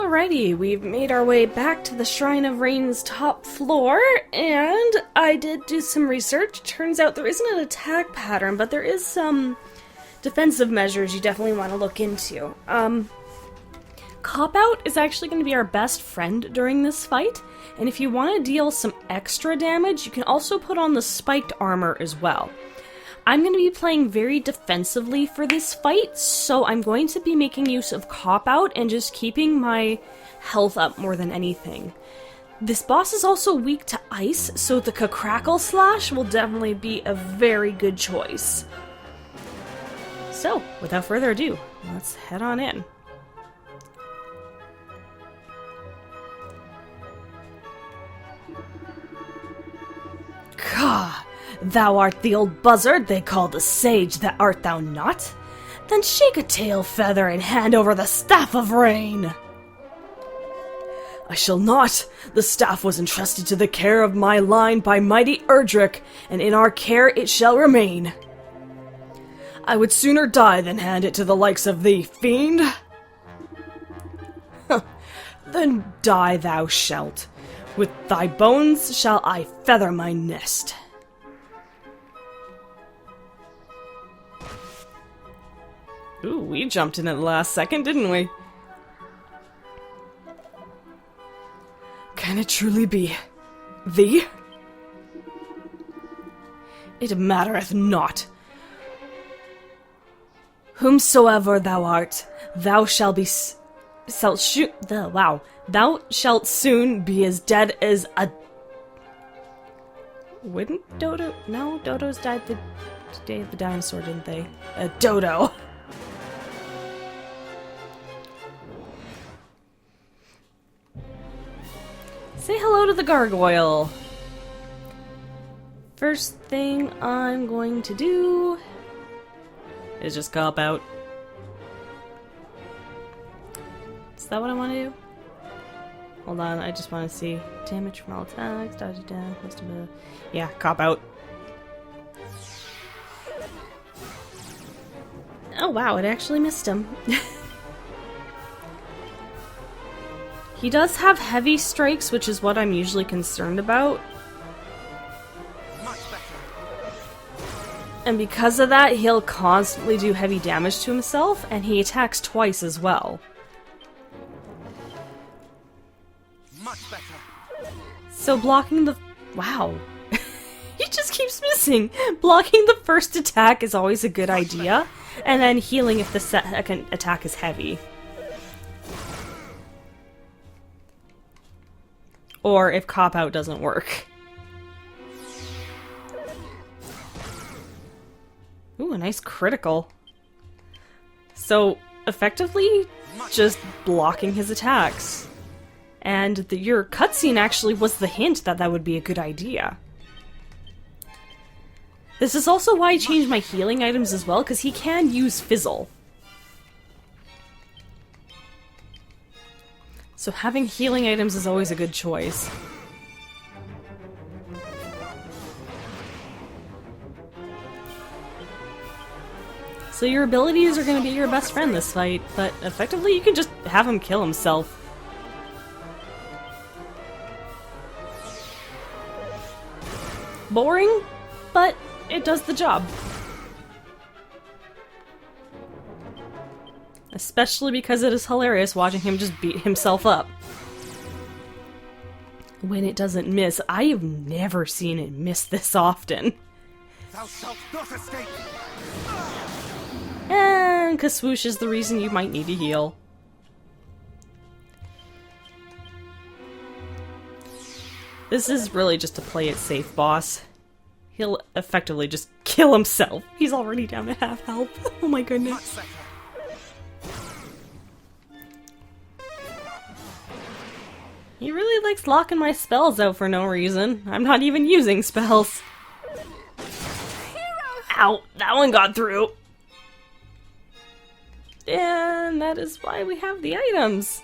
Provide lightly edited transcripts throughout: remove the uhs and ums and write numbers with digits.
Alrighty, we've made our way back to the Shrine of Rain's top floor, and I did do some research. Turns out there isn't an attack pattern, but there is some defensive measures you definitely want to look into. Cop-Out is actually going to be our best friend during this fight, and if you want to deal some extra damage, you can also put on the spiked armor as well. I'm going to be playing very defensively for this fight, so I'm going to be making use of Cop-Out and just keeping my health up more than anything. This boss is also weak to ice, so the Crackle Slash will definitely be a very good choice. So, without further ado, let's head on in. Gah! Thou art the old buzzard they call the sage, that art thou not? Then shake a tail feather and hand over the Staff of Rain! I shall not! The staff was entrusted to the care of my line by mighty Erdrick, and in our care it shall remain. I would sooner die than hand it to the likes of thee, fiend! Then die thou shalt. With thy bones shall I feather my nest. Ooh, we jumped in at the last second, didn't we? Can it truly be thee? It mattereth not. Whomsoever thou art, thou shalt be thou shalt soon be as dead as a... Wouldn't Dodo... No, Dodos died the day of the dinosaur, didn't they? A dodo. Say hello to the gargoyle. First thing I'm going to do is just cop out. Is that what I want to do? Hold on, I just want to see. Damage from all attacks, dodge down, most of it. Yeah, cop out. Oh wow, it actually missed him. He does have heavy strikes, which is what I'm usually concerned about. And because of that, he'll constantly do heavy damage to himself, and he attacks twice as well. Much better. So blocking the... Wow. He just keeps missing. Blocking the first attack is always a good idea, and then healing if the second attack is heavy. Or if Cop-Out doesn't work. Ooh, a nice critical. So, effectively, just blocking his attacks. And your cutscene actually was the hint that that would be a good idea. This is also why I changed my healing items as well, because he can use Fizzle. So having healing items is always a good choice. So your abilities are going to be your best friend this fight, but effectively you can just have him kill himself. Boring, but it does the job. Especially because it is hilarious watching him just beat himself up. When it doesn't miss, I have never seen it miss this often. Thou shalt not escape. And Kaswoosh is the reason you might need to heal. This is really just to play it safe, boss. He'll effectively just kill himself. He's already down to half health. Oh my goodness. He really likes locking my spells out for no reason. I'm not even using spells. Ow! That one got through! And that is why we have the items.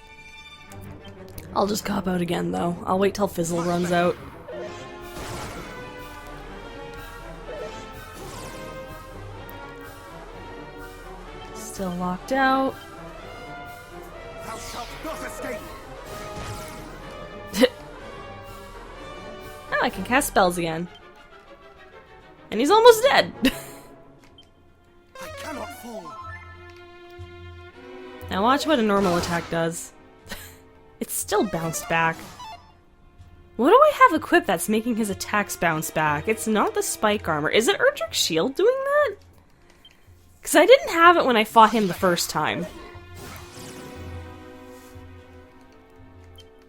I'll just cop out again, though. I'll wait till Fizzle runs out. Still locked out. Thou shalt not escape! Oh, I can cast spells again. And he's almost dead. I cannot fall! Now watch what a normal attack does. It's still bounced back. What do I have equipped that's making his attacks bounce back? It's not the spike armor. Is it Erdrick's shield doing that? Because I didn't have it when I fought him the first time.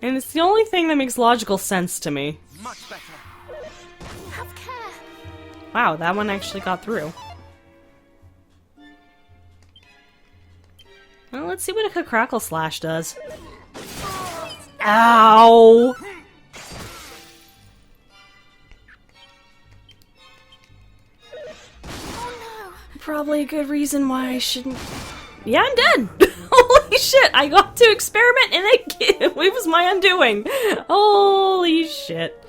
And it's the only thing that makes logical sense to me. Much better! Have care. Wow, that one actually got through. Well, let's see what a Crackle Slash does. Ow! Probably a good reason why I shouldn't... Yeah, I'm dead! Holy shit, I got to experiment and it was my undoing! Holy shit.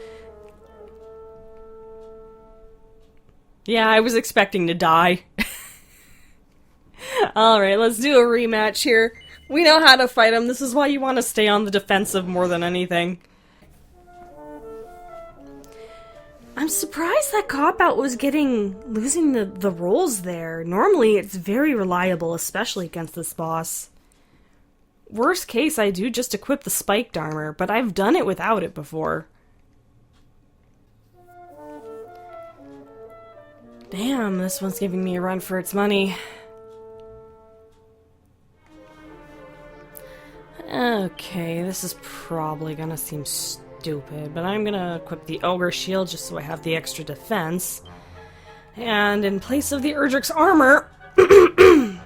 Yeah, I was expecting to die. Alright, let's do a rematch here. We know how to fight him. This is why you want to stay on the defensive more than anything. I'm surprised that Cop-Out was losing the rolls there. Normally, it's very reliable, especially against this boss. Worst case, I do just equip the spiked armor, but I've done it without it before. Damn, this one's giving me a run for its money. Okay, this is probably gonna seem stupid, but I'm gonna equip the Ogre Shield just so I have the extra defense. And in place of the Erdrick's armor, I'm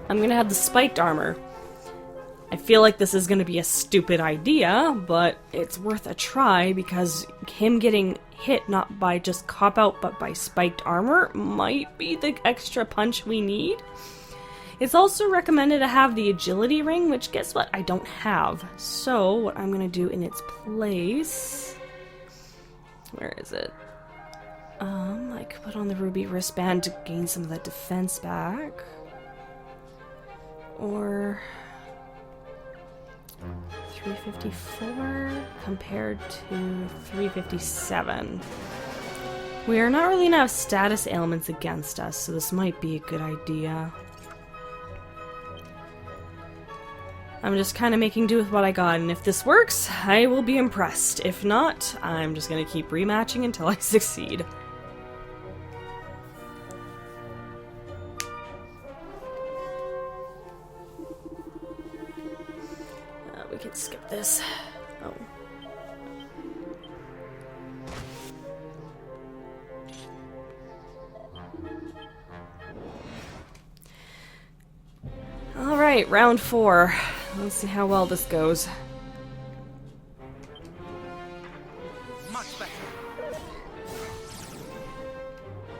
gonna have the spiked armor. I feel like this is gonna be a stupid idea, but it's worth a try because him getting hit not by just Cop-Out but by spiked armor might be the extra punch we need. It's also recommended to have the agility ring, which guess what? I don't have. So what I'm gonna do in its place... Where is it? I could put on the ruby wristband to gain some of that defense back. Or... 354 compared to 357. We are not really gonna have status ailments against us, so this might be a good idea. I'm just kind of making do with what I got, and if this works, I will be impressed. If not, I'm just gonna keep rematching until I succeed. We can skip this. Oh. Alright, round 4. Let's see how well this goes. Much better!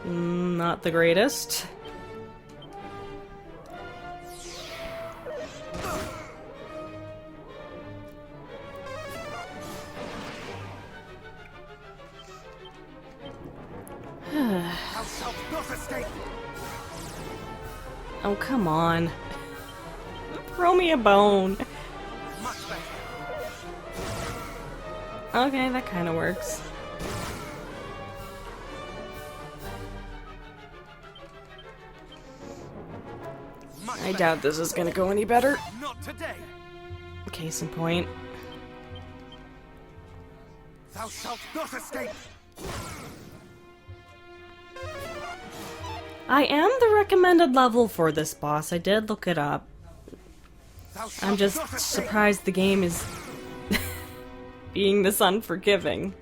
Not the greatest. Thou shalt not escape! Oh, come on. Throw me a bone. Much better! Okay, that kind of works. Much I better. doubt this is gonna go any better. Not today! Case in point. Thou shalt not escape! I am the recommended level for this boss. I did look it up. Thou shalt I'm just not escape! surprised the game is being this unforgiving.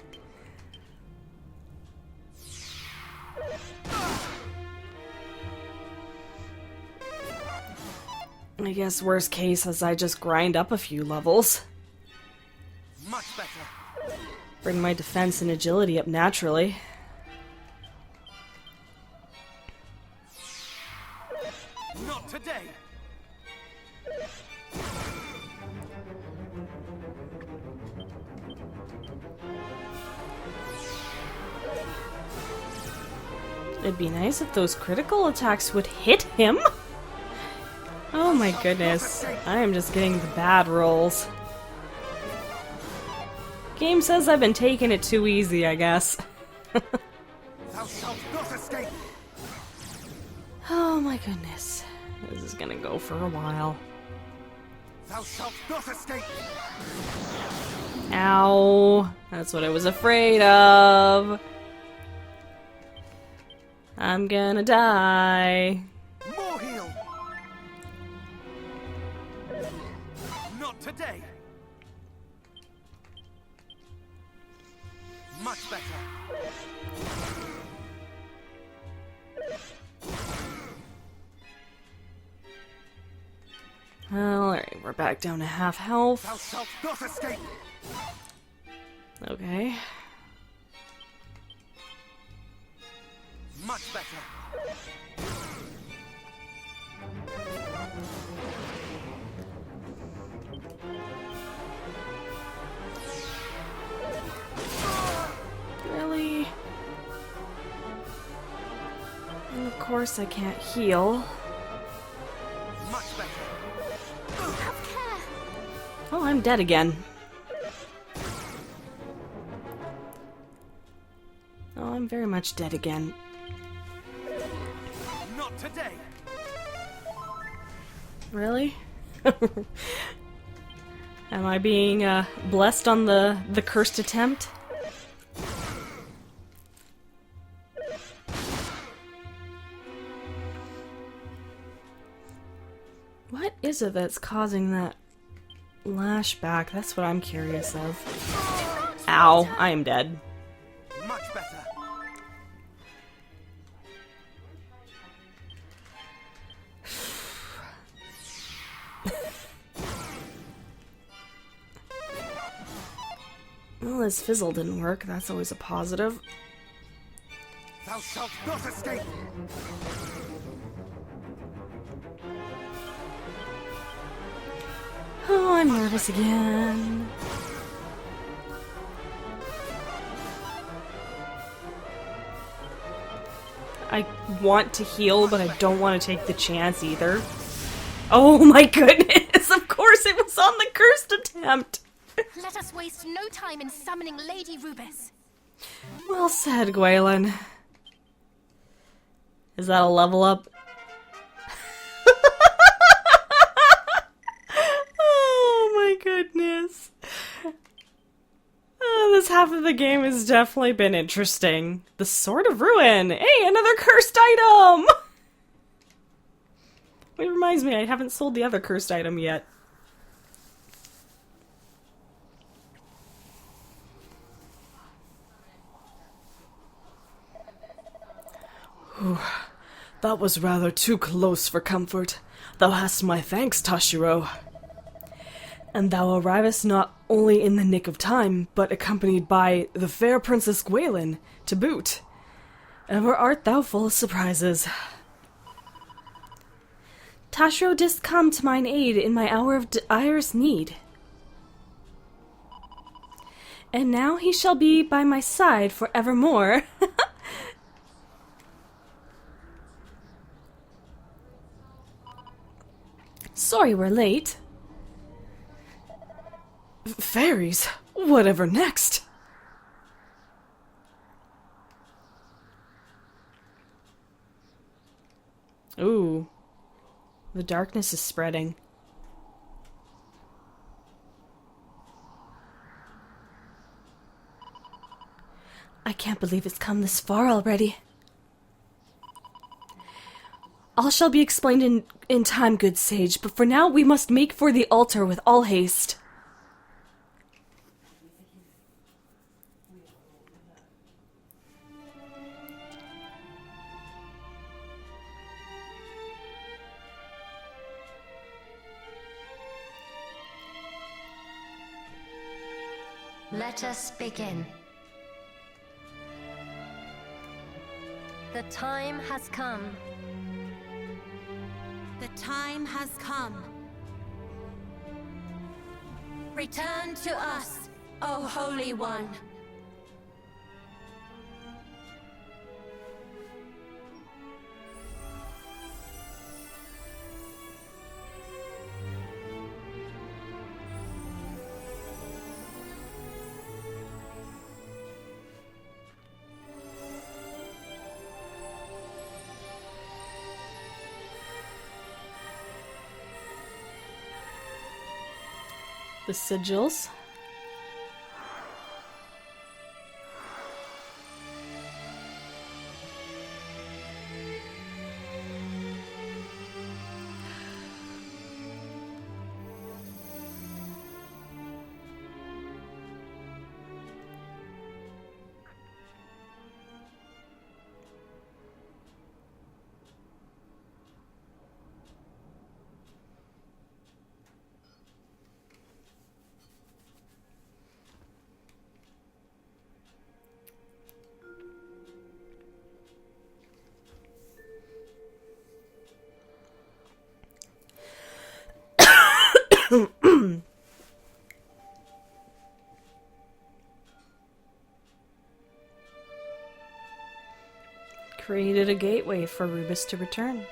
I guess worst case is I just grind up a few levels. Much better! Bring my defense and agility up naturally. Not today! It'd be nice if those critical attacks would hit him. Oh my goodness. I am just getting the bad rolls. Game says I've been taking it too easy, I guess. Thou shalt not escape. Oh my goodness. This is gonna go for a while. Thou shalt not escape. Ow. That's what I was afraid of. I'm gonna die. More heal. Not today. Much better. Well, alright, we're back down to half health. Thou shalt not escape. Okay. Much better. Really? And of course I can't heal. Much better. Have care. Oh, I'm dead again. Oh, I'm very much dead again. Not today. Really? Am I being blessed on the cursed attempt? What is it that's causing that lashback? That's what I'm curious of. Ow, I am dead. Much better. Well, his fizzle didn't work. That's always a positive. Thou shalt not escape. Oh, I'm nervous again. I want to heal, but I don't want to take the chance either. Oh my goodness! Of course it was on the cursed attempt! Let us waste no time in summoning Lady Rubis. Well said, Gwaelin. Is that a level up? Oh my goodness. Oh, this half of the game has definitely been interesting. The Sword of Ruin! Hey, another cursed item! It reminds me, I haven't sold the other cursed item yet. That was rather too close for comfort. Thou hast my thanks, Tashiro. And thou arrivest not only in the nick of time, but accompanied by the fair Princess Gwaelin, to boot. Ever art thou full of surprises. Tashiro didst come to mine aid in my hour of direst need. And now he shall be by my side for evermore. Sorry we're late. Fairies? Whatever next? Ooh. The darkness is spreading. I can't believe it's come this far already. All shall be explained in time, good sage, but for now we must make for the altar with all haste. Let us begin. The time has come. The time has come. Return to us, O Holy One. the sigils. Created a gateway for Rubus to return.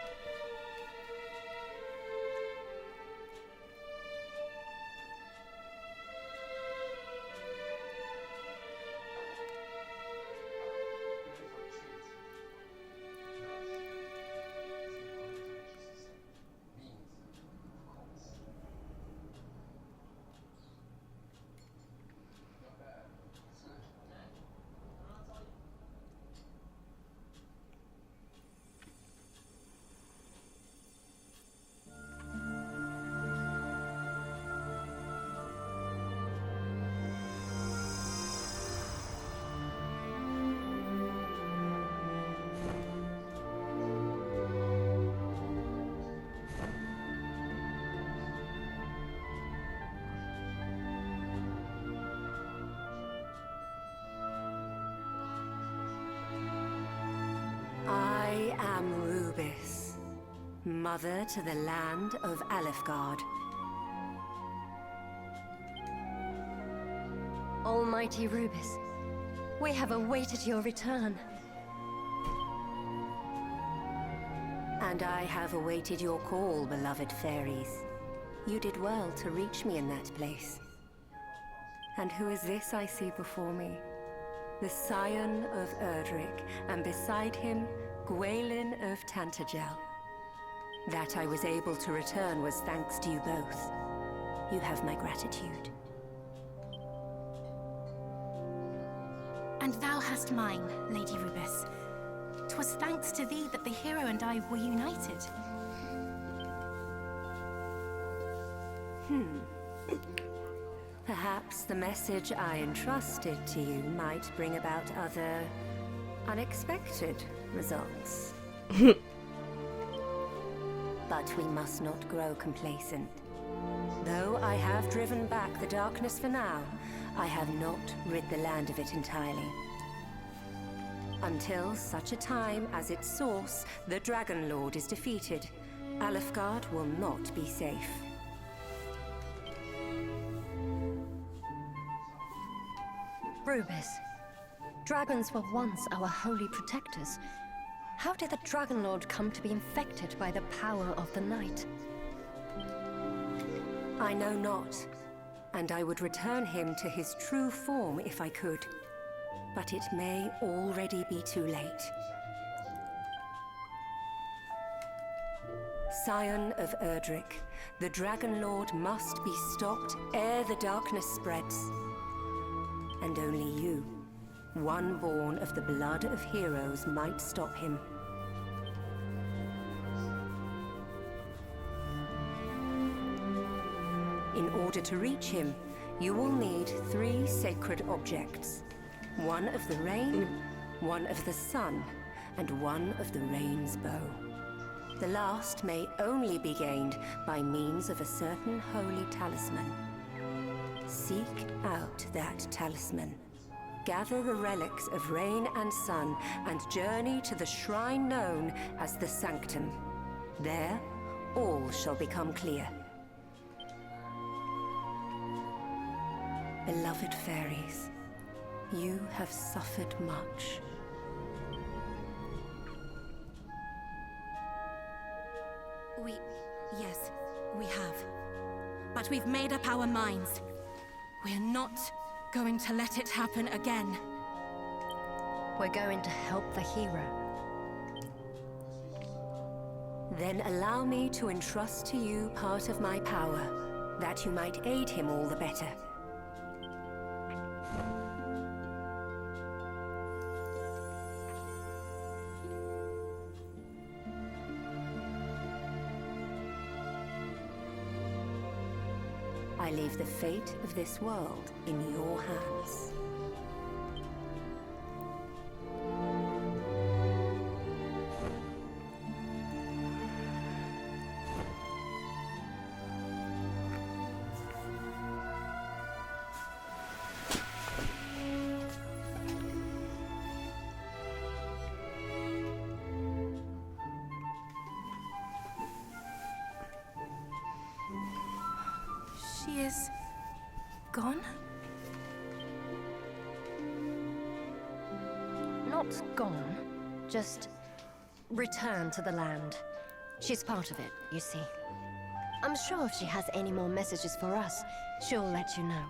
I am Rubis, mother to the land of Alefgard. Almighty Rubis, we have awaited your return. And I have awaited your call, beloved fairies. You did well to reach me in that place. And who is this I see before me? The scion of Erdrick, and beside him, Gwaelin of Tantagel. That I was able to return was thanks to you both. You have my gratitude. And thou hast mine, Lady Rubis. 'Twas thanks to thee that the hero and I were united. Perhaps the message I entrusted to you might bring about other unexpected results. But we must not grow complacent. Though I have driven back the darkness for now, I have not rid the land of it entirely. Until such a time as its source, the Dragon Lord, is defeated, Alefgard will not be safe. Rubis, dragons were once our holy protectors. How did the Dragon Lord come to be infected by the power of the night? I know not, and I would return him to his true form if I could. But it may already be too late. Scion of Erdrick, the Dragon Lord must be stopped ere the darkness spreads. And only you, one born of the blood of heroes, might stop him. In order to reach him, you will need 3 sacred objects. One of the rain, one of the sun, and one of the rain's bow. The last may only be gained by means of a certain holy talisman. Seek out that talisman. Gather the relics of rain and sun and journey to the shrine known as the Sanctum. There, all shall become clear. Beloved fairies, you have suffered much. Yes, we have. But we've made up our minds. We're not going to let it happen again. We're going to help the hero. Then allow me to entrust to you part of my power. that you might aid him all the better. I leave the fate of this world in your hands. She is gone? Not gone, just returned to the land. She's part of it, you see. I'm sure if she has any more messages for us, she'll let you know.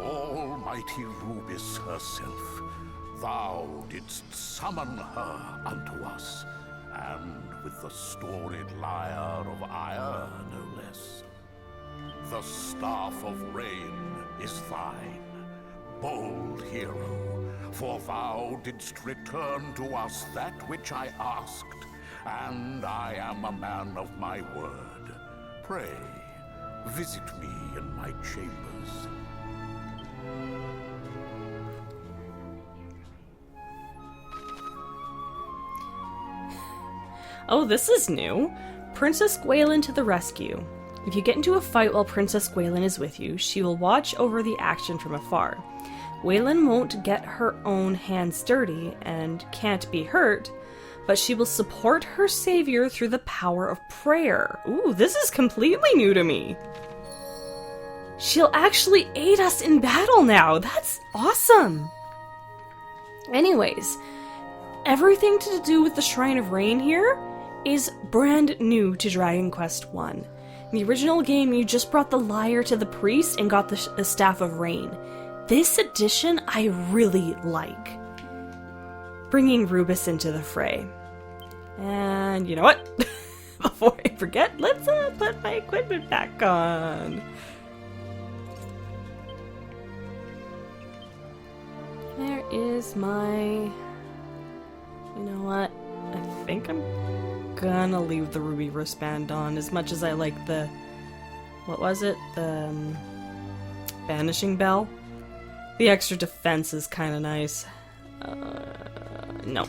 Almighty Rubis herself, thou didst summon her unto us, and with the storied lyre of ire, no less. The staff of rain is thine, bold hero, for thou didst return to us that which I asked, and I am a man of my word. Pray, visit me in my chambers. Oh, this is new. Princess Gwaelin to the rescue. If you get into a fight while Princess Gwaelin is with you, she will watch over the action from afar. Gwaelin won't get her own hands dirty and can't be hurt, but she will support her savior through the power of prayer. Ooh, this is completely new to me. She'll actually aid us in battle now. That's awesome. Anyways, everything to do with the Shrine of Rain here is brand new to Dragon Quest I. In the original game, you just brought the lyre to the priest and got the Staff of Rain. This edition I really like. Bringing Rubis into the fray. And you know what? Before I forget, let's put my equipment back on. There is my... You know what? I think I'm gonna leave the ruby wristband on, as much as I like the... What was it? The Banishing Bell? The extra defense is kind of nice. No.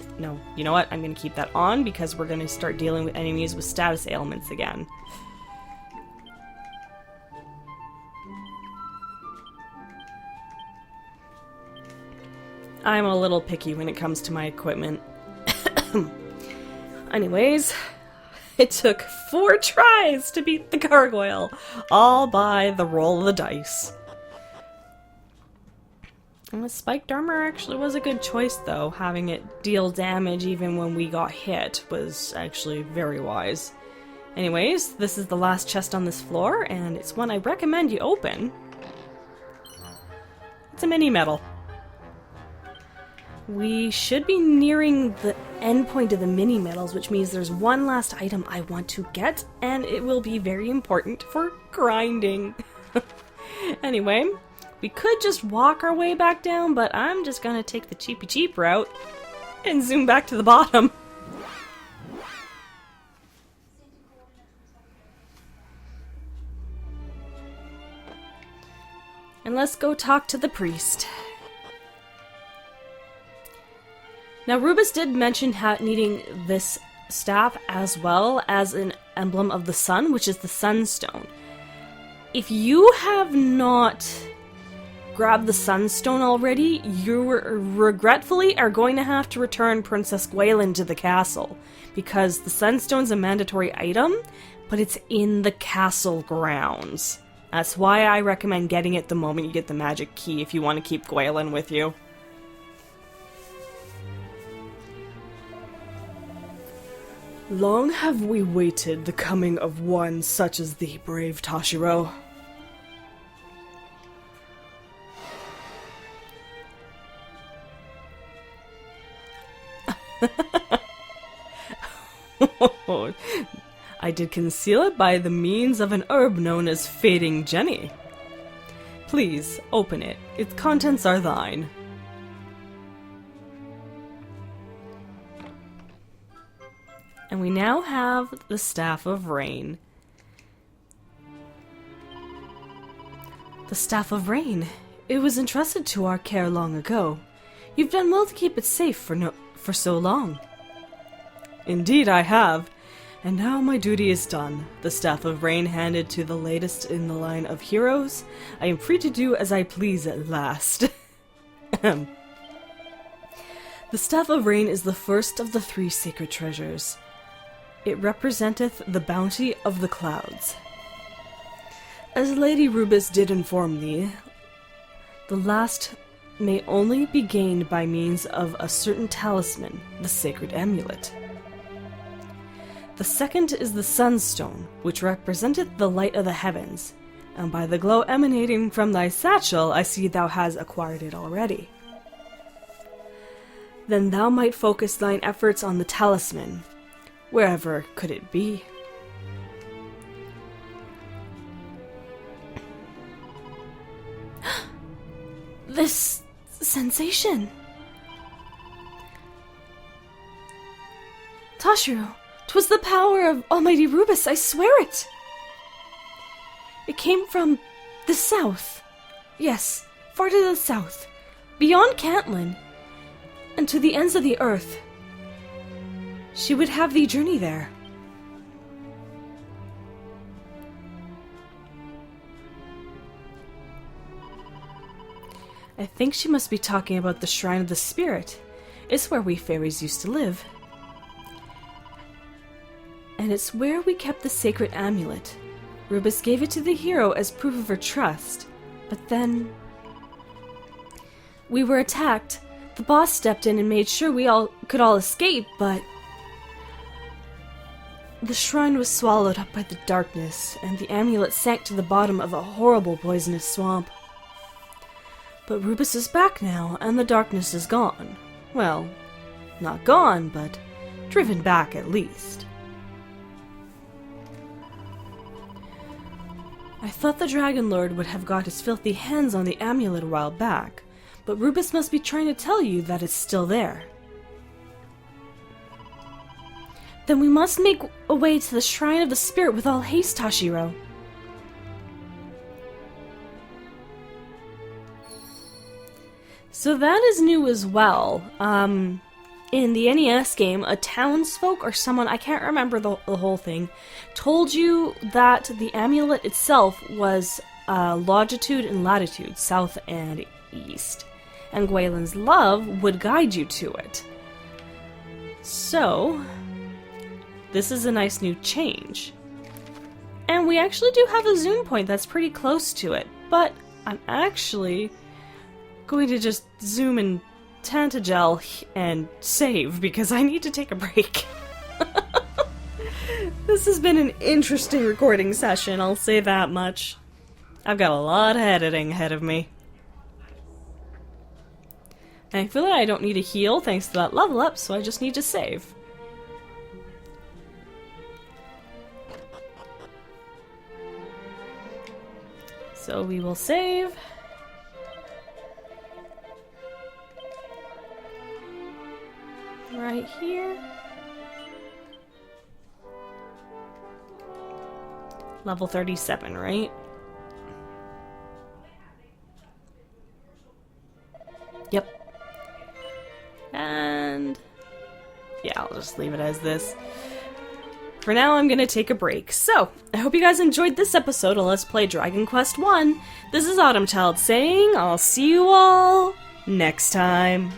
You know what? I'm gonna keep that on because we're gonna start dealing with enemies with status ailments again. I'm a little picky when it comes to my equipment. Anyways, it took 4 tries to beat the gargoyle, all by the roll of the dice. And the spiked armor actually was a good choice, though. Having it deal damage even when we got hit was actually very wise. Anyways, this is the last chest on this floor, and it's one I recommend you open. It's a mini medal. We should be nearing the end point of the mini medals, which means there's one last item I want to get, and it will be very important for grinding. Anyway, we could just walk our way back down, but I'm just gonna take the cheapy route and zoom back to the bottom. And let's go talk to the priest. Now, Rubis did mention needing this staff as well as an emblem of the sun, which is the Sunstone. If you have not grabbed the Sunstone already, you regretfully are going to have to return Princess Gwaelin to the castle, because the Sunstone's a mandatory item, but it's in the castle grounds. That's why I recommend getting it the moment you get the magic key if you want to keep Gwaelin with you. Long have we waited the coming of one such as thee, brave Toshiro. I did conceal it by the means of an herb known as Fading Jenny. Please, open it. Its contents are thine. And we now have the Staff of Rain. The Staff of Rain. It was entrusted to our care long ago. You've done well to keep it safe for so long. Indeed I have. And now my duty is done. The Staff of Rain handed to the latest in the line of heroes. I am free to do as I please at last. The Staff of Rain is the first of the 3 sacred treasures. It representeth the bounty of the clouds. As Lady Rubis did inform thee, the last may only be gained by means of a certain talisman, the sacred amulet. The second is the Sunstone, which representeth the light of the heavens, and by the glow emanating from thy satchel I see thou hast acquired it already. Then thou might focus thine efforts on the talisman, wherever could it be. This sensation! Toshiro, 'twas the power of Almighty Rubis, I swear it! It came from the south. Yes, far to the south, beyond Cantlin, and to the ends of the earth. She would have thee journey there. I think she must be talking about the Shrine of the Spirit. It's where we fairies used to live. And it's where we kept the sacred amulet. Rubis gave it to the hero as proof of her trust. But then we were attacked. The boss stepped in and made sure we could all escape, but the shrine was swallowed up by the darkness, and the amulet sank to the bottom of a horrible poisonous swamp. But Rubis is back now, and the darkness is gone. Well, not gone, but driven back at least. I thought the Dragon Lord would have got his filthy hands on the amulet a while back, but Rubis must be trying to tell you that it's still there. Then we must make a way to the Shrine of the Spirit with all haste, Toshiro. So that is new as well. In the NES game, a townsfolk or someone, I can't remember the whole thing, told you that the amulet itself was longitude and latitude, south and east. And Gwaelin's love would guide you to it. So, this is a nice new change. And we actually do have a zoom point that's pretty close to it, but I'm actually going to just zoom in Tantagel and save because I need to take a break. This has been an interesting recording session, I'll say that much. I've got a lot of editing ahead of me. And I feel like I don't need a heal thanks to that level up, so I just need to save. So we will save. Right here. Level 37, right? Yep. And yeah, I'll just leave it as this. For now, I'm gonna take a break. So, I hope you guys enjoyed this episode of Let's Play Dragon Quest I. This is Autumn Child saying, I'll see you all next time.